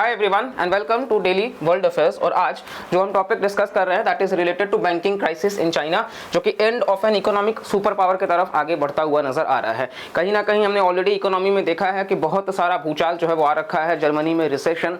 Hi everyone and welcome to daily world affairs. और आज जो हम टॉपिक डिस्कस कर रहे हैं that is related to banking crisis in China, जो कि end of an economic super power की तरफ आगे बढ़ता हुआ नजर आ रहा है। कहीं ना कहीं हमने ऑलरेडी इकोनॉमी में देखा है कि बहुत सारा भूचाल जो है वो आ रखा है। जर्मनी में रिसेशन,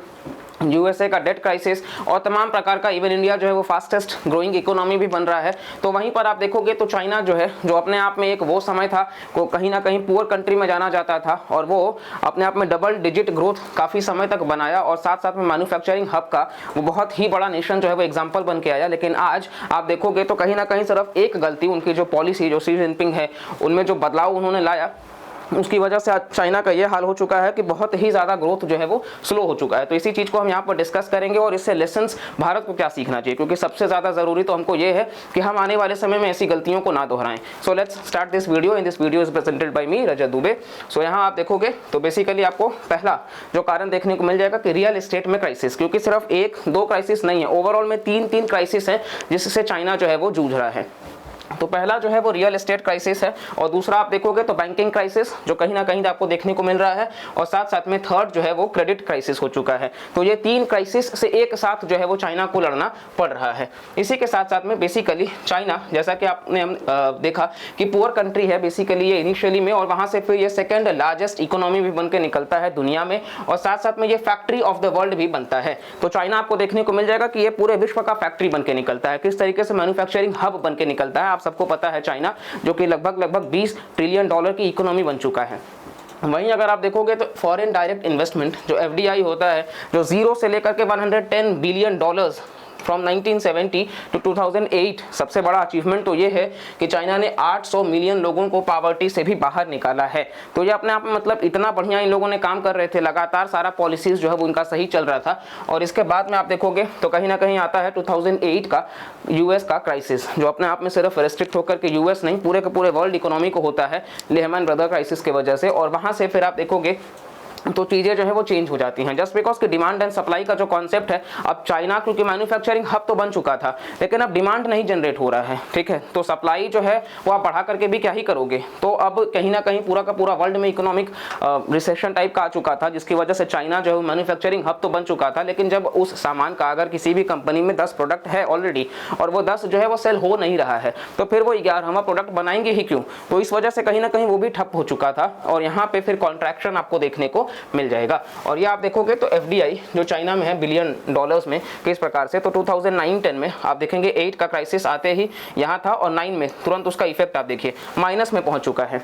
यूएसए का डेट क्राइसिस और तमाम प्रकार का, इवन इंडिया जो है वो फास्टेस्ट ग्रोइंग इकोनॉमी भी बन रहा है। तो वहीं पर आप देखोगे तो चाइना जो है, जो अपने आप में एक वो समय था को कहीं ना कहीं पुअर कंट्री में जाना जाता था, और वो अपने आप में डबल डिजिट ग्रोथ काफ़ी समय तक बनाया और साथ साथ में मैन्युफैक्चरिंग हब का वो बहुत ही बड़ा नेशन जो है वो एग्जाम्पल बन के आया। लेकिन आज आप देखोगे तो कहीं ना कहीं सिर्फ एक गलती, उनकी जो पॉलिसी, जो शी जिनपिंग है, उनमें जो बदलाव उन्होंने लाया, उसकी वजह से आज चाइना का ये हाल हो चुका है कि बहुत ही ज़्यादा ग्रोथ जो है वो स्लो हो चुका है। तो इसी चीज़ को हम यहाँ पर डिस्कस करेंगे और इससे लेसन्स भारत को क्या सीखना चाहिए, क्योंकि सबसे ज़्यादा ज़रूरी तो हमको ये है कि हम आने वाले समय में ऐसी गलतियों को ना दोहराएं। So let's start this video and this video is presented by me Rajat Dubey. So यहाँ आप देखोगे तो बेसिकली आपको पहला जो कारण देखने को मिल जाएगा कि रियल एस्टेट में क्राइसिस, क्योंकि सिर्फ एक दो क्राइसिस नहीं है, ओवरऑल में तीन क्राइसिस है जिससे चाइना जो है वो जूझ रहा है। तो पहला जो है वो रियल एस्टेट क्राइसिस है, और दूसरा आप देखोगे तो बैंकिंग क्राइसिस जो कहीं ना कहीं आपको देखने को मिल रहा है, और साथ साथ में थर्ड जो है वो क्रेडिट क्राइसिस हो चुका है। तो ये तीन क्राइसिस से एक साथ जो है वो चाइना को लड़ना पड़ रहा है। इसी के साथ साथ में बेसिकली चाइना, जैसा कि आपने देखा कि पुअर कंट्री है बेसिकली ये इनिशियली में, और वहां से फिर ये सेकेंड लार्जेस्ट इकोनॉमी भी बन के निकलता है दुनिया में, और साथ साथ में ये फैक्ट्री ऑफ द वर्ल्ड भी बनता है। तो चाइना आपको देखने को मिल जाएगा कि ये पूरे विश्व का फैक्ट्री बन के निकलता है, किस तरीके से मैन्युफैक्चरिंग हब बन के निकलता है। सबको पता है चाइना जो कि लगभग 20 ट्रिलियन डॉलर की इकोनॉमी बन चुका है। वहीं अगर आप देखोगे तो फॉरेन डायरेक्ट इन्वेस्टमेंट जो एफडीआई होता है, जो जीरो से लेकर के 110 बिलियन डॉलर्स फ्रॉम 1970 टू 2008, सबसे बड़ा अचीवमेंट तो ये है कि चाइना ने 800 मिलियन लोगों को पॉवर्टी से भी बाहर निकाला है। तो ये अपने आप में मतलब इतना बढ़िया इन लोगों ने काम कर रहे थे, लगातार सारा पॉलिसीज जो है वो उनका सही चल रहा था। और इसके बाद में आप देखोगे तो कहीं ना कहीं आता है 2008 का यूएस का क्राइसिस, जो अपने आप में सिर्फ रेस्ट्रिक्ट होकर के यूएस नहीं पूरे के पूरे वर्ल्ड इकोनॉमी को होता है लेहमैन ब्रदर क्राइसिस की वजह से। और वहां से फिर आप देखोगे तो चीज़ें जो है वो चेंज हो जाती हैं, जस्ट बिकॉज कि डिमांड एंड सप्लाई का जो कॉन्सेप्ट है, अब चाइना क्योंकि मैन्युफैक्चरिंग हब तो बन चुका था, लेकिन अब डिमांड नहीं जनरेट हो रहा है, ठीक है। तो सप्लाई जो है वो आप बढ़ा करके भी क्या ही करोगे। तो अब कहीं ना कहीं पूरा का पूरा वर्ल्ड में इकोनॉमिक रिसेशन टाइप का आ चुका था, जिसकी वजह से चाइना जो है मैन्युफैक्चरिंग हब तो बन चुका था, लेकिन जब उस सामान का अगर किसी भी कंपनी में 10 प्रोडक्ट है ऑलरेडी और वो 10 जो है वो सेल हो नहीं रहा है, तो फिर वो 11वां प्रोडक्ट बनाएंगे ही क्यों। तो इस वजह से कहीं ना कहीं वो भी ठप हो चुका था, और यहाँ पे फिर कॉन्ट्रैक्शन आपको देखने को मिल जाएगा। और ये आप देखोगे तो एफडीआई जो चाइना में है बिलियन डॉलर्स में किस प्रकार से, तो 2009-10 में आप देखेंगे 8 का क्राइसिस आते ही यहाँ था, और 9 में तुरंत उसका इफेक्ट आप देखिए माइनस में पहुंच चुका है।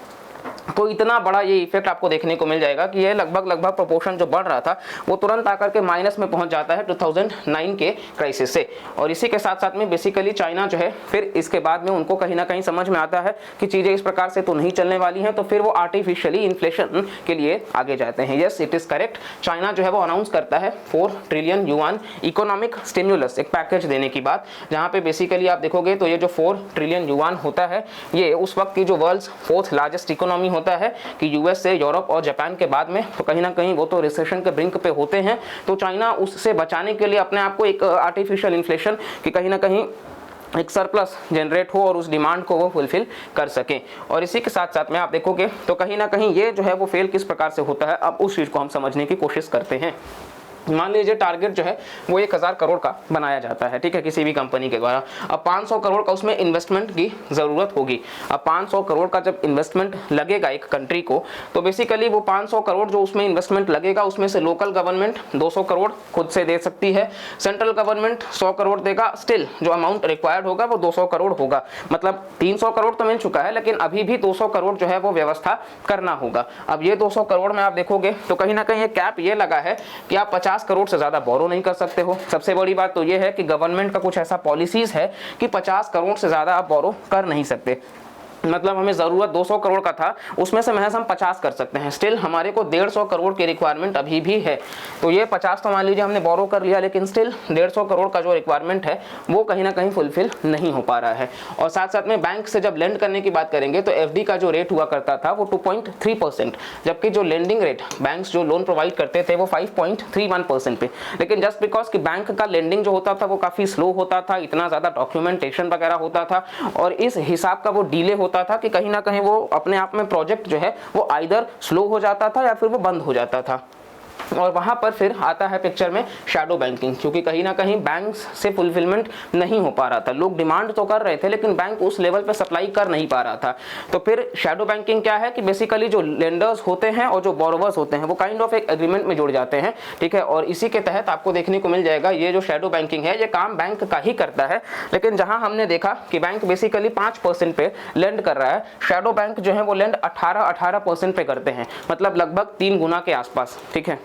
तो इतना बड़ा ये इफेक्ट आपको देखने को मिल जाएगा कि ये लगभग प्रोपोर्शन जो बढ़ रहा था वो तुरंत आकर के माइनस में पहुंच जाता है 2009 के क्राइसिस से। और इसी के साथ साथ में बेसिकली चाइना जो है फिर इसके बाद में उनको कहीं ना कहीं समझ में आता है कि चीज़ें इस प्रकार से तो नहीं चलने वाली हैं, तो फिर वो आर्टिफिशियली इन्फ्लेशन के लिए आगे जाते हैं। Yes, it is correct. China जो है वो अनाउंस करता है 4 ट्रिलियन युआन इकोनॉमिक स्टिम्युलस, एक पैकेज देने की बात, जहाँ पे बेसिकली आप देखोगे तो ये जो 4 ट्रिलियन युआन होता है, ये उस वक्त की जो वर्ल्ड 4th लार्जेस्ट इकोनॉमी होता है कि यूएस से, यूरोप और जापान के बाद में, तो कहीं ना कहीं वो तो रिसेशन के ब्रिंक पे होते हैं। तो चाइना उससे बचाने के लिए अपने आप को एक आर्टिफिशियल इन्फ्लेशन की कहीं ना कहीं एक सरप्लस जनरेट हो और उस डिमांड को वो फुलफिल कर सकें। और इसी के साथ साथ में आप देखोगे तो कहीं ना कहीं ये जो है वो फेल किस प्रकार से होता है, अब उस चीज़ को हम समझने की कोशिश करते हैं। मान लीजिए टारगेट जो है वो 1000 करोड़ का बनाया जाता है, ठीक है, किसी भी कंपनी के द्वारा। अब 500 करोड़ का उसमें इन्वेस्टमेंट की ज़रूरत होगी। अब 500 करोड़ का जब इन्वेस्टमेंट लगेगा एक कंट्री को, तो बेसिकली वो 500 करोड़ जो उसमें इन्वेस्टमेंट लगेगा, उसमें से लोकल गवर्नमेंट 200 करोड़ खुद से दे सकती है, सेंट्रल गवर्नमेंट 100 करोड़ देगा, स्टिल जो अमाउंट रिक्वायर्ड होगा वो 200 करोड़ होगा। मतलब 300 करोड़ तो मिल चुका है, लेकिन अभी भी 200 करोड़ जो है वो व्यवस्था करना होगा। अब ये 200 करोड़ में आप देखोगे तो कहीं ना कहीं कैप ये लगा है कि आप 50 करोड़ से ज्यादा बोरो नहीं कर सकते हो। सबसे बड़ी बात तो ये है कि गवर्नमेंट का कुछ ऐसा पॉलिसीज है कि 50 करोड़ से ज्यादा आप बोरो कर नहीं सकते। मतलब हमें ज़रूरत 200 करोड़ का था, उसमें से महज हम 50 कर सकते हैं, स्टिल हमारे को 150 करोड़ की रिक्वायरमेंट अभी भी है। तो ये 50 तो मान लीजिए हमने बोरो कर लिया, लेकिन स्टिल 150 करोड़ का जो रिक्वायरमेंट है वो कहीं ना कहीं फुलफिल नहीं हो पा रहा है। और साथ साथ में बैंक से जब लेंड करने की बात करेंगे तो एफडी का जो रेट हुआ करता था वो 2.3%, जबकि जो लेंडिंग रेट बैंक्स जो लोन प्रोवाइड करते थे वो 5.31% पे। लेकिन जस्ट बिकॉज कि बैंक का लेंडिंग जो होता था वो काफ़ी स्लो होता था, इतना ज़्यादा डॉक्यूमेंटेशन वगैरह होता था, और इस हिसाब का वो डिले होता था कि कहीं ना कहीं वो अपने आप में प्रोजेक्ट जो है वो आइदर स्लो हो जाता था या फिर वो बंद हो जाता था। और वहाँ पर फिर आता है पिक्चर में शैडो बैंकिंग, क्योंकि कहीं ना कहीं बैंक्स से फुलफिलमेंट नहीं हो पा रहा था। लोग डिमांड तो कर रहे थे लेकिन बैंक उस लेवल पे सप्लाई कर नहीं पा रहा था। तो फिर शैडो बैंकिंग क्या है कि बेसिकली जो लेंडर्स होते हैं और जो बोरोवर्स होते हैं वो काइंड ऑफ एक एग्रीमेंट में जुड़ जाते हैं, ठीक है। और इसी के तहत आपको देखने को मिल जाएगा ये जो शैडो बैंकिंग है ये काम बैंक का ही करता है, लेकिन जहां हमने देखा कि बैंक बेसिकली 5% पे लेंड कर रहा है, शैडो बैंक जो है वो लेंड 18% पे करते हैं, मतलब लगभग 3 गुना के आसपास, ठीक है।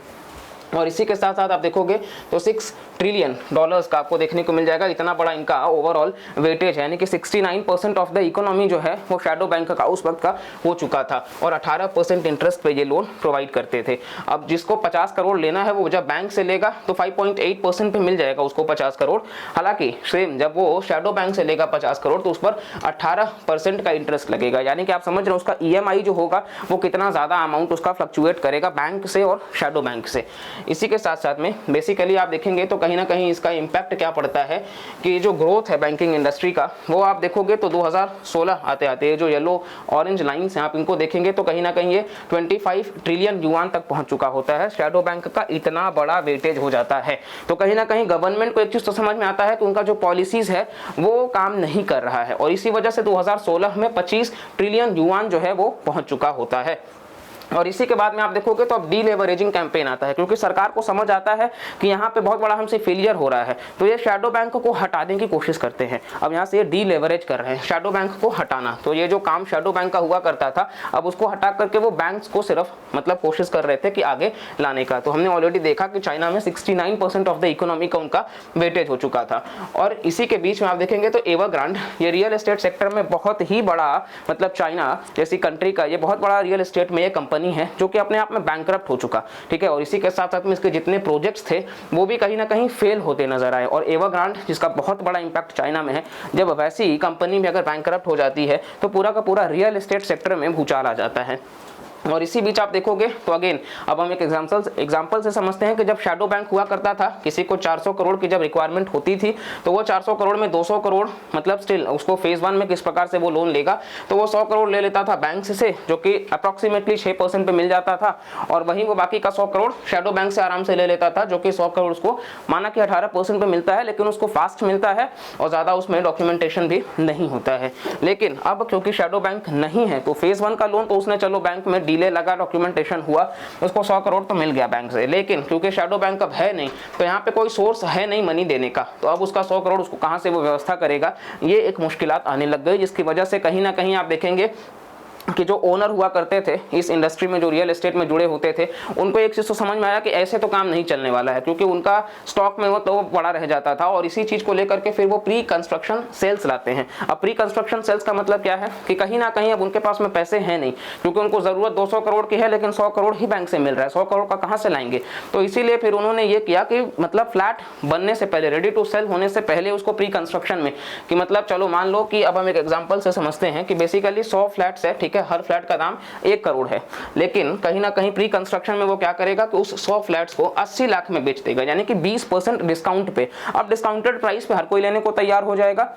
और इसी के साथ साथ आप देखोगे तो $6 ट्रिलियन का आपको देखने को मिल जाएगा। इतना बड़ा इनका ओवरऑल वेटेज है, यानी कि 69% ऑफ द इकोनॉमी जो है वो शैडो बैंक का उस वक्त का हो चुका था, और 18% इंटरेस्ट पे ये लोन प्रोवाइड करते थे। अब जिसको 50 करोड़ लेना है वो जब बैंक से लेगा तो 5.8% पे मिल जाएगा उसको 50 करोड़। हालांकि सेम जब वो शैडो बैंक से लेगा 50 करोड़ तो उस पर 18% का इंटरेस्ट लगेगा, यानी कि आप समझ रहे हो उसका EMI जो होगा वो कितना ज़्यादा अमाउंट उसका फ्लक्चुएट करेगा बैंक से और शैडो बैंक से। इसी के साथ साथ में बेसिकली आप देखेंगे तो कहीं ना कहीं इसका इम्पैक्ट क्या पड़ता है कि जो ग्रोथ है बैंकिंग इंडस्ट्री का वो आप देखोगे तो 2016 आते आते जो येलो ऑरेंज लाइंस हैं आप इनको देखेंगे तो कहीं ना कहीं ये 25 ट्रिलियन युआन तक पहुंच चुका होता है। शैडो बैंक का इतना बड़ा वेटेज हो जाता है, तो कहीं ना कहीं गवर्नमेंट को एक चीज तो समझ में आता है कि उनका जो पॉलिसीज है वो काम नहीं कर रहा है, और इसी वजह से 2016 में 25 ट्रिलियन युआन जो है वो पहुंच चुका होता है। और इसी के बाद में आप देखोगे तो अब डीलेवरेजिंग कैंपेन आता है, क्योंकि सरकार को समझ आता है कि यहाँ पे बहुत बड़ा हमसे फेलियर हो रहा है, तो ये शैडो बैंक को हटाने की कोशिश करते हैं। अब यहाँ से ये डीलेवरेज कर रहे हैं, शैडो बैंक को हटाना। तो ये जो काम शैडो बैंक का हुआ करता था अब उसको हटा करके वो बैंक्स को सिर्फ मतलब कोशिश कर रहे थे कि आगे लाने का। तो हमने ऑलरेडी देखा कि चाइना में 69% ऑफ द इकोनॉमी का उनका वेटेज हो चुका था। और इसी के बीच में आप देखेंगे तो एवरग्रांड ये रियल एस्टेट सेक्टर में बहुत ही बड़ा, मतलब चाइना जैसी कंट्री का ये बहुत बड़ा रियल एस्टेट में ये कंपनी है जो कि अपने आप में बैंकरप्ट हो चुका, ठीक है। और इसी के साथ साथ में इसके जितने प्रोजेक्ट्स थे वो भी कहीं ना कहीं फेल होते नजर आए। और एवरग्रांड जिसका बहुत बड़ा इंपैक्ट चाइना में है, जब वैसी कंपनी भी अगर बैंकरप्ट हो जाती है तो पूरा का पूरा रियल एस्टेट सेक्टर में भूचाल आ जाता है। और इसी बीच आप देखोगे तो अगेन अब हम एक एग्जांपल से समझते हैं कि जब शैडो बैंक हुआ करता था, किसी को 400 करोड़ की जब रिक्वायरमेंट होती थी तो वो 400 करोड़ में 200 करोड़ मतलब स्टिल उसको फेज 1 में किस प्रकार से वो लोन लेगा तो वो 100 करोड़ ले लेता था बैंक से, जो कि अप्रॉक्सीमेटली 6% पे मिल जाता था, और वहीं वो बाकी का 100 करोड़ शैडो बैंक से आराम से ले लेता था, जो कि 100 करोड़ उसको माना कि 18% पे मिलता है, लेकिन उसको फास्ट मिलता है और ज़्यादा उसमें डॉक्यूमेंटेशन भी नहीं होता है। लेकिन अब क्योंकि शैडो बैंक नहीं है तो फेज 1 का लोन तो उसने चलो बैंक में डिले लगा, डॉक्यूमेंटेशन हुआ, उसको 100 करोड़ तो मिल गया बैंक से, लेकिन क्योंकि शैडो बैंक अब है नहीं तो यहाँ पे कोई सोर्स है नहीं मनी देने का, तो अब उसका 100 करोड़ उसको कहाँ से वो व्यवस्था करेगा, ये एक मुश्किलात आने लग गई, जिसकी वजह से कहीं ना कहीं आप देखेंगे कि जो ओनर हुआ करते थे इस इंडस्ट्री में, जो रियल एस्टेट में जुड़े होते थे, उनको एक चीज़ तो समझ में आया कि ऐसे तो काम नहीं चलने वाला है, क्योंकि उनका स्टॉक में वो तो बड़ा रह जाता था। और इसी चीज़ को लेकर के फिर वो प्री कंस्ट्रक्शन सेल्स लाते हैं। अब प्री कंस्ट्रक्शन सेल्स का मतलब क्या है कि कहीं ना कहीं अब उनके पास में पैसे हैं नहीं, क्योंकि उनको ज़रूरत 200 करोड़ की है लेकिन 100 करोड़ ही बैंक से मिल रहा है, 100 करोड़ का कहाँ से लाएंगे। तो इसीलिए फिर उन्होंने ये किया कि मतलब फ्लैट बनने से पहले, रेडी टू सेल होने से पहले उसको प्री कंस्ट्रक्शन में, कि मतलब चलो मान लो कि अब हम एक एग्जाम्पल से समझते हैं कि बेसिकली 100 फ्लैट्स है, ठीक है, हर फ्लैट का दाम 1 करोड़ है, लेकिन कहीं ना कहीं प्री कंस्ट्रक्शन में वो क्या करेगा कि उस 100 फ्लैट्स को 80 लाख में बेच देगा, यानी कि 20% डिस्काउंट पे। अब डिस्काउंटेड प्राइस पे हर कोई लेने को तैयार हो जाएगा,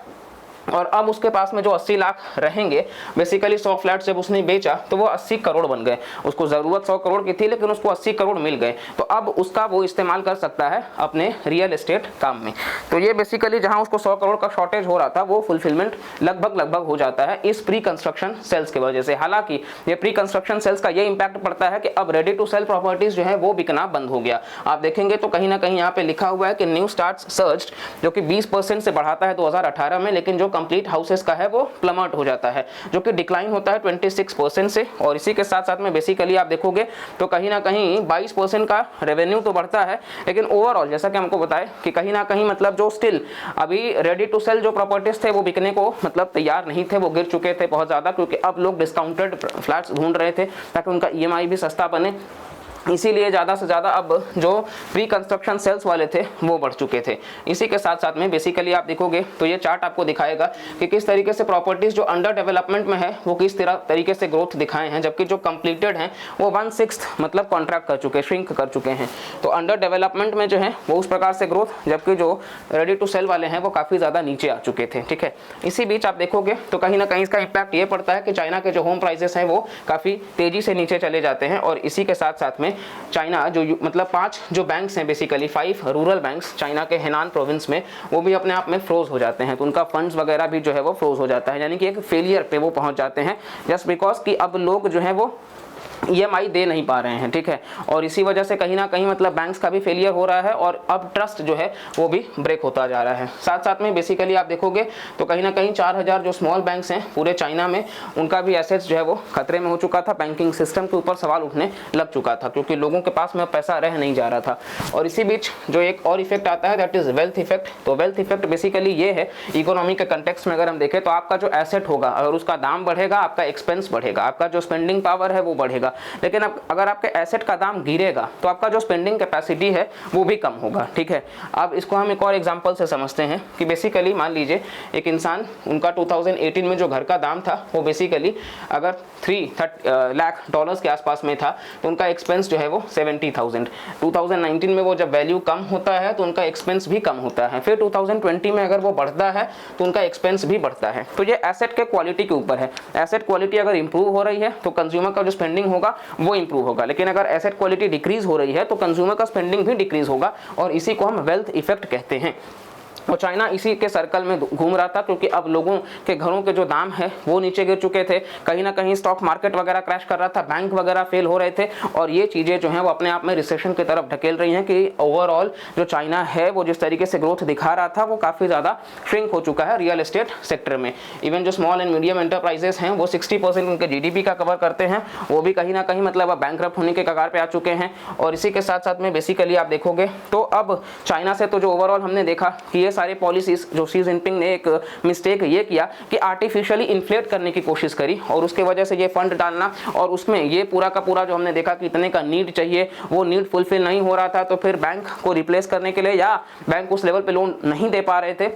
और अब उसके पास में जो 80 लाख रहेंगे, बेसिकली 100 फ्लैट जब उसने बेचा तो वो 80 करोड़ बन गए। उसको ज़रूरत 100 करोड़ की थी लेकिन उसको 80 करोड़ मिल गए, तो अब उसका वो इस्तेमाल कर सकता है अपने रियल एस्टेट काम में। तो ये बेसिकली जहां उसको 100 करोड़ का शॉर्टेज हो रहा था वो फुलफिलमेंट लगभग हो जाता है इस प्री कंस्ट्रक्शन सेल्स की वजह से। हालांकि ये प्री कंस्ट्रक्शन सेल्स का ये इंपैक्ट पड़ता है कि अब रेडी टू सेल प्रॉपर्टीज जो है वो बिकना बंद हो गया। आप देखेंगे तो कहीं ना कहीं यहाँ पे लिखा हुआ है कि न्यू स्टार्ट सर्ज्ड, जो कि 20% से बढ़ाता है 2018 में, लेकिन जो कंप्लीट हाउसेस का है वो प्लमट हो जाता है, जो कि डिक्लाइन होता है 26% से। और इसी के साथ साथ में बेसिकली आप देखोगे तो कहीं ना कहीं 22% का रेवेन्यू तो बढ़ता है, लेकिन ओवरऑल जैसा कि हमको बताया कि कहीं ना कहीं मतलब जो स्टिल अभी रेडी टू सेल जो प्रॉपर्टीज थे वो बिकने को मतलब तैयार नहीं थे, वो गिर चुके थे बहुत ज़्यादा, क्योंकि अब लोग डिस्काउंटेड फ्लैट्स ढूंढ रहे थे ताकि उनका EMI भी सस्ता बने। इसीलिए ज़्यादा से ज़्यादा अब जो प्री कंस्ट्रक्शन सेल्स वाले थे वो बढ़ चुके थे। इसी के साथ साथ में बेसिकली आप देखोगे तो ये चार्ट आपको दिखाएगा कि किस तरीके से प्रॉपर्टीज़ जो अंडर डेवलपमेंट में है वो किस तरीके से ग्रोथ दिखाए हैं, जबकि जो कंप्लीटेड हैं वो 1/6 मतलब कॉन्ट्रैक्ट कर चुके, श्रिंक कर चुके हैं। तो अंडर डेवलपमेंट में जो है वो उस प्रकार से ग्रोथ, जबकि जो रेडी टू सेल वाले हैं वो काफ़ी ज़्यादा नीचे आ चुके थे, ठीक है। इसी बीच आप देखोगे तो कहीं ना कहीं इसका इम्पैक्ट ये पड़ता है कि चाइना के जो होम प्राइसेस हैं वो काफ़ी तेज़ी से नीचे चले जाते हैं, और इसी के साथ साथ में में चाइना जो मतलब 5 जो बैंक्स हैं, बेसिकली 5 रूरल बैंक्स चाइना के हेनान प्रोविंस में, वो भी अपने आप में फ्रोज हो जाते हैं। तो उनका फंड्स वगैरह भी जो है वो फ्रोज हो जाता है, यानी कि एक फेलियर पे वो पहुंच जाते हैं, जस्ट बिकॉज कि अब लोग जो है वो EMI दे नहीं पा रहे हैं, ठीक है। और इसी वजह से कहीं ना कहीं मतलब बैंक्स का भी फेलियर हो रहा है और अब ट्रस्ट जो है वो भी ब्रेक होता जा रहा है। साथ साथ में बेसिकली आप देखोगे तो कहीं ना कहीं 4000 जो स्मॉल बैंक्स हैं पूरे चाइना में, उनका भी एसेट्स जो है वो खतरे में हो चुका था। बैंकिंग सिस्टम के ऊपर सवाल उठने लग चुका था क्योंकि लोगों के पास में पैसा रह नहीं जा रहा था। और इसी बीच जो एक और इफेक्ट आता है, दैट इज वेल्थ इफेक्ट। तो वेल्थ इफेक्ट बेसिकली ये है, इकोनॉमी के कंटेक्स्ट में अगर हम देखें तो आपका जो एसेट होगा अगर उसका दाम बढ़ेगा, आपका एक्सपेंस बढ़ेगा, आपका जो स्पेंडिंग पावर है वो बढ़ेगा। लेकिन अब अगर आपके एसेट का दाम गिरेगा तो आपका जो स्पेंडिंग कैपेसिटी है वो भी कम होगा, ठीक है। अब इसको हम एक और एग्जांपल से समझते हैं कि बेसिकली मान लीजिए एक इंसान, उनका 2018 में जो घर का दाम था वो बेसिकली अगर 3 लाख डॉलर्स के आसपास में था, तो उनका एक्सपेंस जो है वो 70,000। 2019 में वो जब वैल्यू कम होता है तो उनका एक्सपेंस भी कम होता है। फिर 2020 में अगर वो बढ़ता है तो उनका एक्सपेंस भी बढ़ता है। तो ये एसेट के क्वालिटी के ऊपर है। एसेट क्वालिटी अगर इंप्रूव हो रही है तो कंज्यूमर का जो स्पेंडिंग होगा वो इंप्रूव होगा, लेकिन अगर एसेट क्वालिटी डिक्रीज हो रही है तो कंज्यूमर का स्पेंडिंग भी डिक्रीज होगा, और इसी को हम वेल्थ इफेक्ट कहते हैं। और चाइना इसी के सर्कल में घूम रहा था क्योंकि अब लोगों के घरों के जो दाम है वो नीचे गिर चुके थे, कहीं ना कहीं स्टॉक मार्केट वगैरह क्रैश कर रहा था, बैंक वगैरह फेल हो रहे थे, और ये चीज़ें जो हैं वो अपने आप में रिसेशन की तरफ ढकेल रही हैं कि ओवरऑल जो चाइना है वो जिस तरीके से ग्रोथ दिखा रहा था वो काफ़ी ज़्यादा श्रिंक हो चुका है रियल एस्टेट सेक्टर में। इवन जो स्मॉल एंड मीडियम एंटरप्राइजेस हैं वो 60% उनके GDP का कवर करते हैं, वो भी कहीं ना कहीं मतलब अब बैंकरप्ट होने के कगार पे आ चुके हैं। और इसी के साथ साथ में बेसिकली आप देखोगे तो अब चाइना से तो जो ओवरऑल हमने देखा कि ये सारी पॉलिसीज जो शी जिनपिंग ने एक मिस्टेक ये किया कि आर्टिफिशियली इन्फ्लेट करने की कोशिश करी, और उसके वजह से ये फंड डालना, और उसमें ये पूरा का पूरा जो हमने देखा कि इतने का नीड चाहिए वो नीड फुलफिल नहीं हो रहा था, तो फिर बैंक को रिप्लेस करने के लिए या बैंक उस लेवल पे लोन नहीं दे पा रहे थे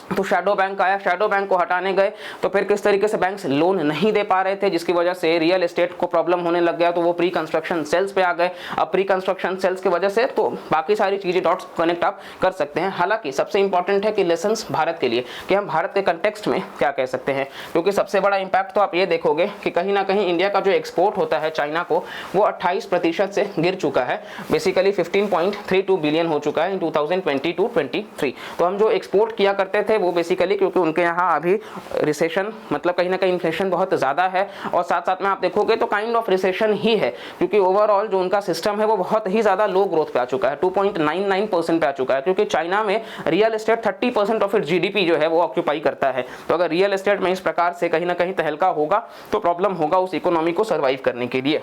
तो शैडो बैंक आया, शैडो बैंक को हटाने गए तो फिर किस तरीके से बैंक्स लोन नहीं दे पा रहे थे, जिसकी वजह से रियल एस्टेट को प्रॉब्लम होने लग गया, तो वो प्री कंस्ट्रक्शन सेल्स पे आ गए। अब प्री कंस्ट्रक्शन सेल्स की वजह से तो बाकी सारी चीजें डॉट्स कनेक्ट आप कर सकते हैं। हालांकि सबसे इंपॉर्टेंट है कि लेसन्स भारत के लिए कि हम भारत के कंटेक्स्ट में क्या कह सकते हैं, क्योंकि सबसे बड़ा इंपैक्ट तो आप ये देखोगे कि कहीं ना कहीं इंडिया का जो एक्सपोर्ट होता है चाइना को वो 28% से गिर चुका है, बेसिकली 15.32 बिलियन हो चुका है इन 2022-23। तो हम जो एक्सपोर्ट किया करते थे वो बेसिकली, क्योंकि उनके यहाँ अभी रिसेशन मतलब कहीं ना कहीं इन्फ्लेशन बहुत ज़्यादा है, और साथ साथ में आप देखोगे तो काइंड ऑफ रिसेशन ही है, क्योंकि ओवरऑल जो उनका सिस्टम है वो बहुत ही ज़्यादा लो ग्रोथ पे आ चुका है, 2.99% पे आ चुका है, क्योंकि चाइना में real estate 30% of it GDP जो है वो ऑक्यूपाई करता है। तो अगर रियल एस्टेट में इस प्रकार से कहीं ना कहीं तहलका होगा तो प्रॉब्लम होगा उस इकोनॉमी को सर्वाइव करने के लिए।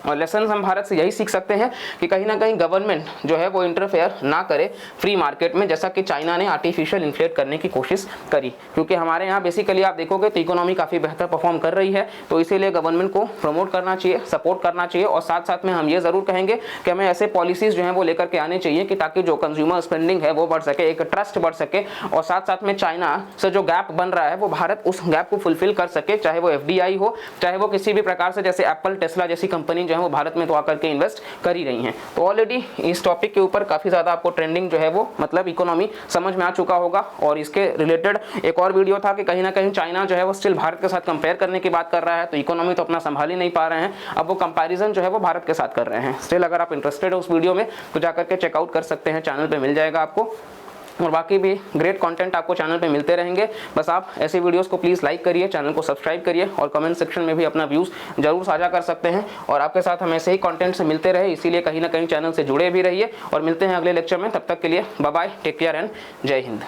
और लेसन हम भारत से यही सीख सकते हैं कि कहीं ना कहीं गवर्नमेंट जो है वो इंटरफेयर ना करे फ्री मार्केट में, जैसा कि चाइना ने आर्टिफिशियल इन्फ्लेट करने की कोशिश करी, क्योंकि हमारे यहाँ बेसिकली आप देखोगे तो इकोनॉमी काफ़ी बेहतर परफॉर्म कर रही है, तो इसीलिए गवर्नमेंट को प्रमोट करना चाहिए, सपोर्ट करना चाहिए। और साथ साथ में हम ये ज़रूर कहेंगे कि हमें ऐसे पॉलिसीज़ जो हैं वो लेकर के आने चाहिए कि ताकि जो कंज्यूमर स्पेंडिंग है वो बढ़ सके, एक ट्रस्ट बढ़ सके, और साथ साथ में चाइना से जो गैप बन रहा है वो भारत उस गैप को फुलफिल कर सके, चाहे वो FDI हो, चाहे वो किसी भी प्रकार से जैसे एप्पल, टेस्ला जैसी कंपनी जो है वो भारत में तो आकर के इन्वेस्ट कर ही रही हैं। तो ऑलरेडी इस टॉपिक के ऊपर काफ़ी ज़्यादा आपको ट्रेंडिंग जो है वो मतलब इकोनॉमी समझ में आ चुका होगा, और इसके रिलेटेड एक और वीडियो था कि कहीं ना कहीं चाइना जो है वो स्टिल भारत के साथ कंपेयर करने की बात कर रहा है, तो इकोनॉमी तो अपना संभाल ही नहीं पा रहे हैं, अब वो कंपैरिजन जो है वो भारत के साथ कर रहे हैं। स्टिल अगर आप इंटरेस्टेड हो उस वीडियो में तो जाकर के चेकआउट कर सकते हैं, चैनल पर मिल जाएगा आपको, और बाकी भी ग्रेट कंटेंट आपको चैनल पे मिलते रहेंगे। बस आप ऐसे वीडियोस को प्लीज़ लाइक करिए, चैनल को सब्सक्राइब करिए, और कमेंट सेक्शन में भी अपना व्यूज़ जरूर साझा कर सकते हैं, और आपके साथ हम ऐसे ही कंटेंट से मिलते रहे, इसीलिए कहीं ना कहीं चैनल से जुड़े भी रहिए, और मिलते हैं अगले लेक्चर में। तब तक के लिए bye bye, take care and जय हिंद।